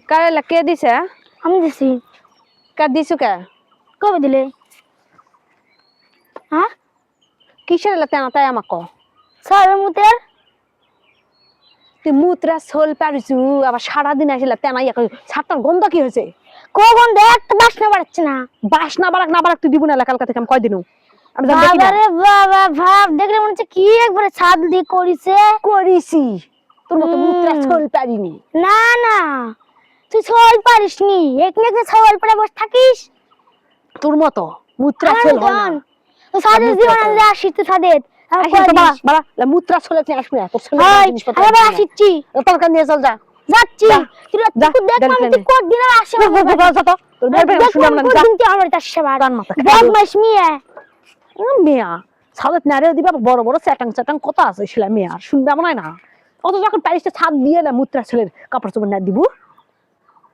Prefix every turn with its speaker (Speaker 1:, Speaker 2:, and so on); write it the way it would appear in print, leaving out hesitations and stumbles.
Speaker 1: কারে কে দিছে?
Speaker 2: আমি দিছি।
Speaker 1: কা দিছু কে?
Speaker 2: কবে দিলে? হ্যাঁ
Speaker 1: কিসের লাগতে না তাই আমাক ক।
Speaker 2: সারের মুতের
Speaker 1: তুই মুত্রা সোল পারিছু আবার সারাদিন আসলে তেনাই ছাড়টার গন্ধ কি হয়েছে?
Speaker 2: কখন দেখ একটা বাসনা বাড়াচ্ছে না।
Speaker 1: বাস না বারাক তুই দিব না কালকা থেকে আমি কয়দিনও আমি জান দেখি না।
Speaker 2: বাবারে বাবা ভাব দেখলে মনে হচ্ছে কি একবারে ছাদ দিয়ে করিছে।
Speaker 1: করিছি তোর মতো মুত্রা সোল পারিনি।
Speaker 2: না না তুই ছল পারিস নি একনে ছল পরে বসে থাকিস
Speaker 1: তোর মতো মুত্রা সোল হয় না।
Speaker 2: তো সাদের জীবন আনলে আসিস তো সাদের
Speaker 1: আসি তো বাড়া মুত্রা সোল তুই আসবি না তোর ছেলে জিনিসপত্র
Speaker 2: আরে আসিছি
Speaker 1: তোর কাছে নিয়ে চল যা
Speaker 2: যাচ্ছি তুই দেখ আমি তুই কোট দিন আসে
Speaker 1: তোর ভাই ভাই শুনলাম না যা
Speaker 2: দিন তুই আমার কাছে সেবার
Speaker 1: কান মাথা
Speaker 2: বদমাইশ মিয়া
Speaker 1: মিয়া ছাদত নারেও দিবা বড় বড় চ্যাটাং কত আছে শিলা মিয়া শুনবে মনে হয় না অত যখন প্যারিসটা ছাদ দিয়ে না মুত্রা ছেলের কাপড় চোপড় না দিব